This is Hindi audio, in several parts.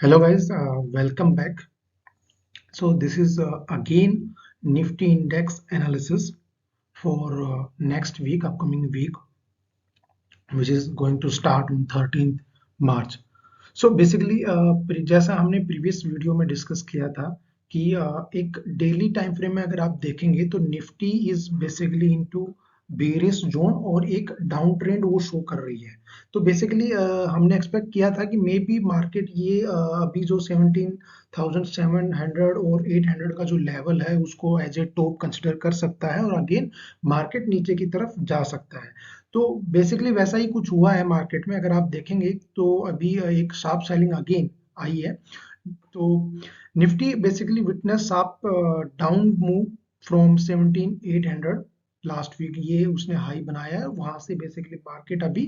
Hello guys, welcome back. So this is again Nifty index analysis for next week, upcoming week, which is going to start on 13th March. So basically जैसा हमने प्रीवियस वीडियो में डिस्कस किया था कि एक डेली टाइम फ्रेम में अगर आप देखेंगे तो Nifty is basically into bearish zone और एक डाउन ट्रेंड वो शो कर रही है। तो बेसिकली हमने एक्सपेक्ट किया था कि मे बी मार्केट ये अभी जो 17,700 और 800 का जो लेवल है उसको एज ए टॉप कंसिडर कर सकता है और अगेन मार्केट नीचे की तरफ जा सकता है। तो बेसिकली वैसा ही कुछ हुआ है मार्केट में। अगर आप देखेंगे तो अभी एक शार्प सेलिंग अगेन आई है। तो Nifty basically witness sharp down move from 17,800 last week, ये उसने हाई बनाया है। वहां से बेसिकली मार्केट अभी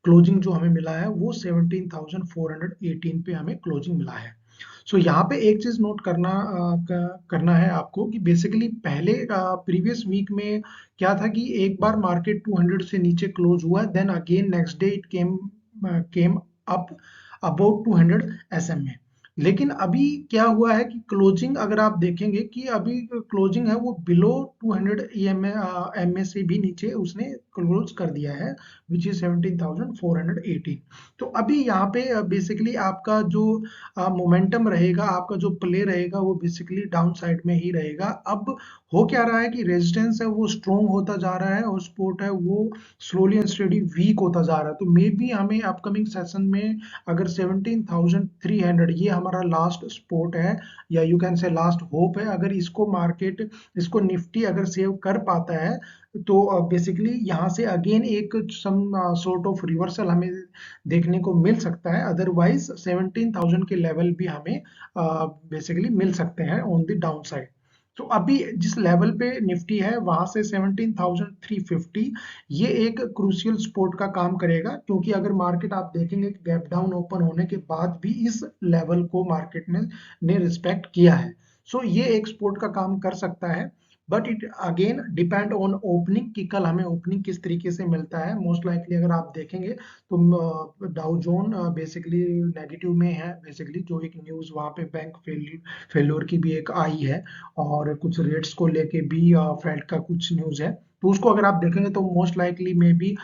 क्लोजिंग जो हमें मिला है वो 17,418 पे हमें क्लोजिंग मिला है। सो यहाँ पे एक चीज नोट करना है आपको कि बेसिकली पहले प्रीवियस वीक में क्या था कि एक बार मार्केट 200 से नीचे क्लोज हुआ, then again next day it came up about 200 एसएम में। लेकिन अभी क्या हुआ है कि क्लोजिंग अगर आप देखेंगे कि अभी क्लोजिंग है वो बिलो 200 एमए से भी नीचे उसने क्लोज कर दिया है, विच इज 17,418। तो अभी यहाँ पे बेसिकली आपका जो मोमेंटम रहेगा, आपका जो प्ले रहेगा वो बेसिकली डाउन साइड में ही रहेगा। अब हो क्या रहा है कि रेजिस्टेंस है वो स्ट्रोंग होता जा रहा है और सपोर्ट है वो स्लोली एंड स्टेडी वीक होता जा रहा है। तो मे बी हमें अपकमिंग सेशन में अगर 17,300 ये हमारा लास्ट सपोर्ट है या you can say last hope है, अगर इसको मार्केट, इसको निफ्टी अगर सेव कर पाता है तो बेसिकली यहाँ से अगेन एक सम सॉर्ट ऑफ रिवर्सल हमें देखने को मिल सकता है। अदरवाइज 17,000 के लेवल भी हमें बेसिकली मिल सकते हैं ऑन द डाउन साइड। तो अभी जिस लेवल पे निफ्टी है वहां से 17,350 ये एक क्रूशियल सपोर्ट का काम करेगा, क्योंकि अगर मार्केट आप देखेंगे गैप डाउन ओपन होने के बाद भी इस लेवल को मार्केट ने रिस्पेक्ट किया है। सो ये एक सपोर्ट का काम कर सकता है। But it again depend on opening कि कल हमें ओपनिंग किस तरीके से मिलता है। मोस्ट लाइकली अगर आप देखेंगे तो डाउ जोन बेसिकली नेगेटिव में है। बेसिकली जो एक न्यूज वहां पे बैंक फेल्योर की भी एक आई है और कुछ रेट्स को लेके भी फेड का कुछ न्यूज है। तो उसको अगर आप देखेंगे तो मोस्ट लाइकली में भी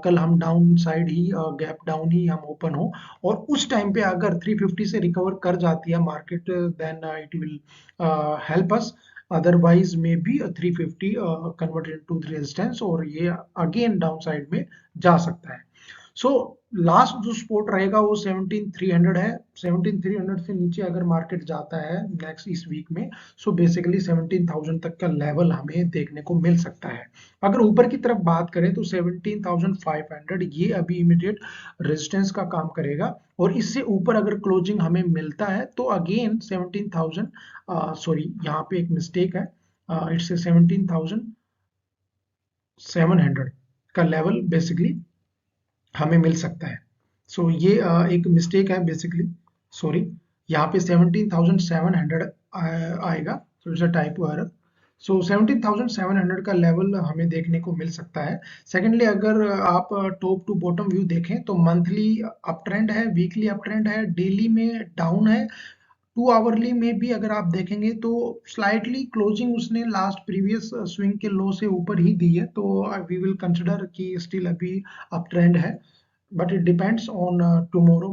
कल हम डाउन साइड ही गैप डाउन ही हम ओपन हो, और उस टाइम पे अगर 350 से रिकवर कर जाती है market then it will help us. Otherwise में भी 350 कन्वर्टेड इनटू रेजिस्टेंस और ये अगेन डाउन साइड में जा सकता है। सो लास्ट जो सपोर्ट रहेगा वो 17,300 है। 17,300 से नीचे अगर मार्केट जाता है नेक्स्ट इस वीक में, सो बेसिकली 17,000 तक का लेवल हमें देखने को मिल सकता है। अगर ऊपर की तरफ बात करें तो 17,500 ये अभी इमीडिएट रेजिस्टेंस का काम करेगा, और इससे ऊपर अगर क्लोजिंग हमें मिलता है तो अगेन 17,000, सॉरी यहाँ पे एक मिस्टेक है, इट्स 17,700 का लेवल बेसिकली हमें मिल सकता है। सो ये एक मिस्टेक है बेसिकली, सॉरी। यहाँ पे 17,700 आएगा, तो इट्स अ टाइपो एरर। सो 17,700 का लेवल हमें देखने को मिल सकता है। सेकेंडली अगर आप टॉप टू बॉटम व्यू देखें तो मंथली अप ट्रेंड है, वीकली अप ट्रेंड है, डेली में डाउन है, 2 आवरली में भी अगर आप देखेंगे तो स्लाइटली क्लोजिंग उसने लास्ट प्रीवियस स्विंग के लो से ऊपर ही दी है। तो वी विल कंसिडर कि स्टिल अभी अप ट्रेंड है। But it depends on tomorrow,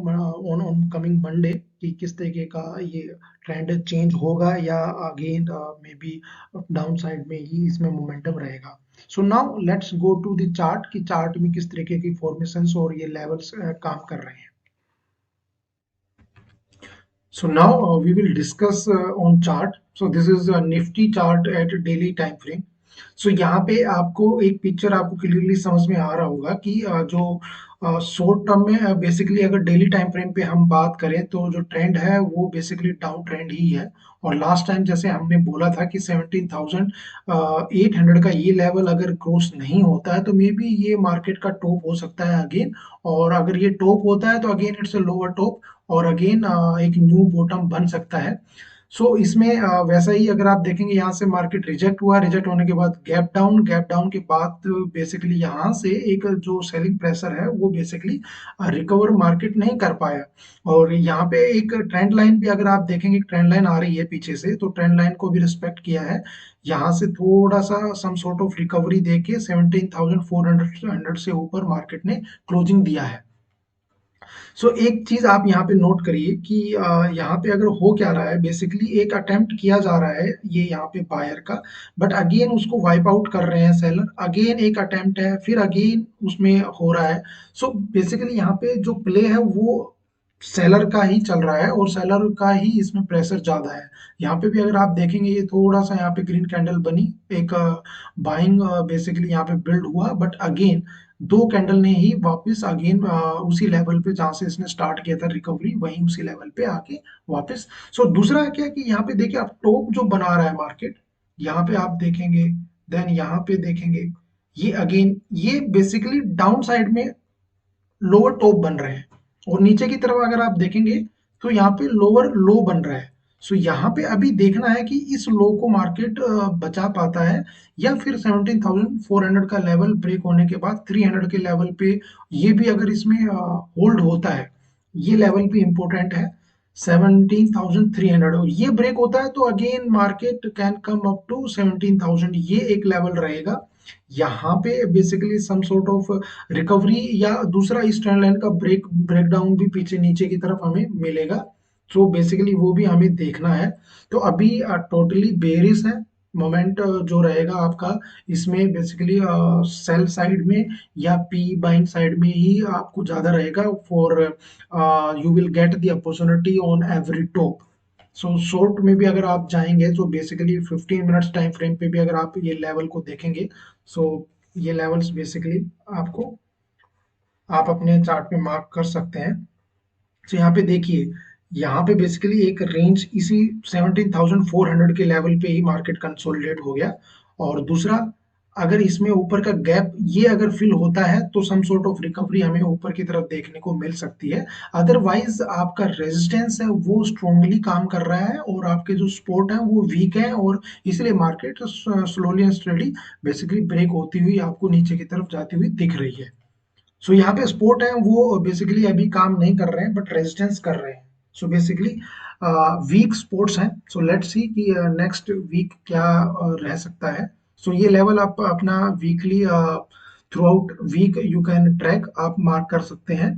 on coming Monday कि किस तरीके का ये ट्रेंड चेंज होगा या again may be down side में ही इसमें मोमेंटम रहेगा। So now let's go to the chart कि चार्ट में किस तरीके की फॉर्मेशंस और ये लेवल्स काम कर रहे हैं। So now we will discuss on chart. So this is a Nifty chart at daily time frame. So यहाँ पे आपको एक पिक्चर आपको क्लियरली समझ में आ रहा होगा कि जो शॉर्ट टर्म में बेसिकली अगर डेली टाइम फ्रेम पे हम बात करें तो जो ट्रेंड है वो बेसिकली डाउन ट्रेंड ही है। और लास्ट टाइम जैसे हमने बोला था कि 17,800 का ये लेवल अगर क्रॉस नहीं होता है तो मे बी ये मार्केट का टॉप हो सकता है अगेन। और अगर ये टॉप होता है तो again it's a lower top और अगेन एक न्यू बॉटम बन सकता है। सो इसमें वैसा ही अगर आप देखेंगे यहाँ से मार्केट रिजेक्ट हुआ, रिजेक्ट होने के बाद गैप डाउन के बाद बेसिकली यहाँ से एक जो सेलिंग प्रेशर है वो बेसिकली रिकवर मार्केट नहीं कर पाया। और यहाँ पे एक ट्रेंड लाइन भी अगर आप देखेंगे, ट्रेंड लाइन आ रही है पीछे से, तो ट्रेंड लाइन को भी रिस्पेक्ट किया है। यहाँ से थोड़ा सा सम सॉर्ट ऑफ रिकवरी देके 17,400 से ऊपर मार्केट ने क्लोजिंग दिया है। सो एक चीज आप यहाँ पे नोट करिए कि यहाँ पे अगर हो क्या रहा है, बेसिकली एक अटेम्प्ट किया जा रहा है ये यहाँ पे बायर का, बट अगेन उसको वाइप आउट कर रहे हैं सेलर, अगेन एक अटेम्प्ट है, फिर अगेन उसमें हो रहा है। सो बेसिकली यहाँ पे जो प्ले है वो सेलर का ही चल रहा है और सेलर का ही इसमें प्रेशर ज्यादा है। यहाँ पे भी अगर आप देखेंगे ये थोड़ा सा यहाँ पे ग्रीन कैंडल बनी, एक बाइंग बेसिकली यहाँ पे बिल्ड हुआ, बट अगेन दो कैंडल ने ही वापस अगेन उसी लेवल पे जहां से इसने स्टार्ट किया था रिकवरी, वहीं उसी लेवल पे आके वापस। सो दूसरा क्या है कि यहाँ पे देखिए आप टॉप जो बना रहा है मार्केट, यहाँ पे आप देखेंगे, देन यहाँ पे देखेंगे, ये अगेन ये बेसिकली डाउन साइड में लोअर टॉप बन रहे हैं। और नीचे की तरफ अगर आप देखेंगे तो यहाँ पे लोअर लो बन रहा है। सो यहाँ पे अभी देखना है कि इस लो को मार्केट बचा पाता है या फिर 17,400 का लेवल ब्रेक होने के बाद 300 के लेवल पे ये भी अगर इसमें होल्ड होता है, ये लेवल भी इंपॉर्टेंट है 17,300, और ये ब्रेक होता है तो again market can come up to 17,000, ये एक लेवल रहेगा। यहाँ पे basically some sort of recovery या दूसरा इस ट्रेंड लाइन का ब्रेकडाउन भी पीछे नीचे की तरफ हमें मिलेगा। तो बेसिकली वो भी हमें देखना है। तो अभी टोटली बेरिश है मोमेंट जो रहेगा आपका, इसमें बेसिकली सेल साइड में या पी बाइंग साइड में ही आपको ज्यादा रहेगा for you will get the opportunity on every top. So short में भी अगर आप जाएंगे तो बेसिकली 15 मिनट्स टाइम फ्रेम पे भी अगर आप ये लेवल को देखेंगे, सो ये लेवल्स बेसिकली आपको आप अपने चार्ट में मार्क कर सकते हैं। तो यहाँ पे देखिए, यहाँ पे बेसिकली एक रेंज इसी 17,400 के लेवल पे ही मार्केट कंसोलिडेट हो गया। और दूसरा, अगर इसमें ऊपर का गैप ये अगर फिल होता है तो सम सॉर्ट ऑफ रिकवरी हमें ऊपर की तरफ देखने को मिल सकती है। अदरवाइज आपका रेजिस्टेंस है वो स्ट्रांगली काम कर रहा है और आपके जो सपोर्ट है वो वीक है, और इसलिए market slowly and steady basically break होती हुई आपको नीचे की तरफ जाती हुई दिख रही है। सो यहाँ पे स्पोर्ट है वो बेसिकली अभी काम नहीं कर रहे हैं बट रेजिस्टेंस कर रहे हैं। सो बेसिकली वीक स्पोर्ट्स हैं। सो लेट्स सी कि नेक्स्ट वीक क्या रह सकता है। सो ये लेवल आप अपना weekly throughout week you can track, आप मार्क कर सकते हैं।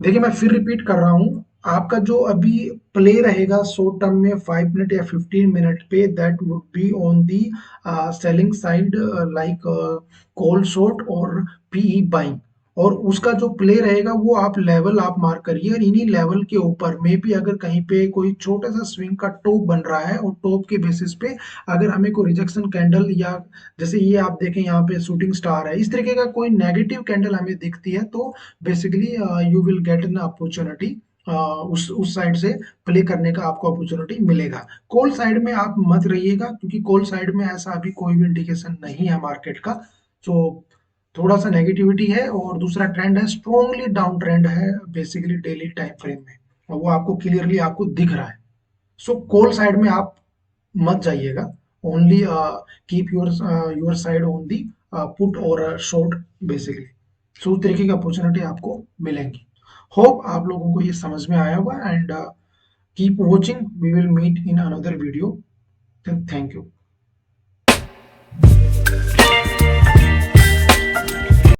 देखिए मैं फिर रिपीट कर रहा हूँ, आपका जो अभी प्ले रहेगा शॉर्ट टर्म में 5 मिनट या 15 मिनट पे, that would be on the selling side like call short और पीई बाइंग। और उसका जो प्ले रहेगा वो आप लेवल आप मार्क करिए, और इन्हीं लेवल के ऊपर में भी अगर कहीं पे कोई छोटा सा स्विंग का टॉप बन रहा है और टॉप के बेसिस पे अगर हमें कोई रिजेक्शन कैंडल या जैसे ये आप देखें यहाँ पे शूटिंग स्टार है, इस तरीके का कोई नेगेटिव कैंडल हमें दिखती है तो basically you will get an opportunity, उस साइड से प्ले करने का आपको अपॉर्चुनिटी मिलेगा। कॉल साइड में आप मत रहिएगा क्योंकि कॉल साइड में ऐसा अभी कोई भी इंडिकेशन नहीं है मार्केट का। सो थोड़ा सा नेगेटिविटी है, और दूसरा ट्रेंड है स्ट्रॉन्गली डाउन ट्रेंड है बेसिकली डेली टाइम फ्रेम में, और वो आपको क्लियरली आपको दिख रहा है। सो कॉल साइड में आप मत जाइएगा, only keep your side on the put और शॉर्ट बेसिकली। सो उस तरीके की अपॉर्चुनिटी आपको मिलेंगी। होप आप लोगों को ये समझ में आया होगा, and keep watching, we will meet in another video. Thank you.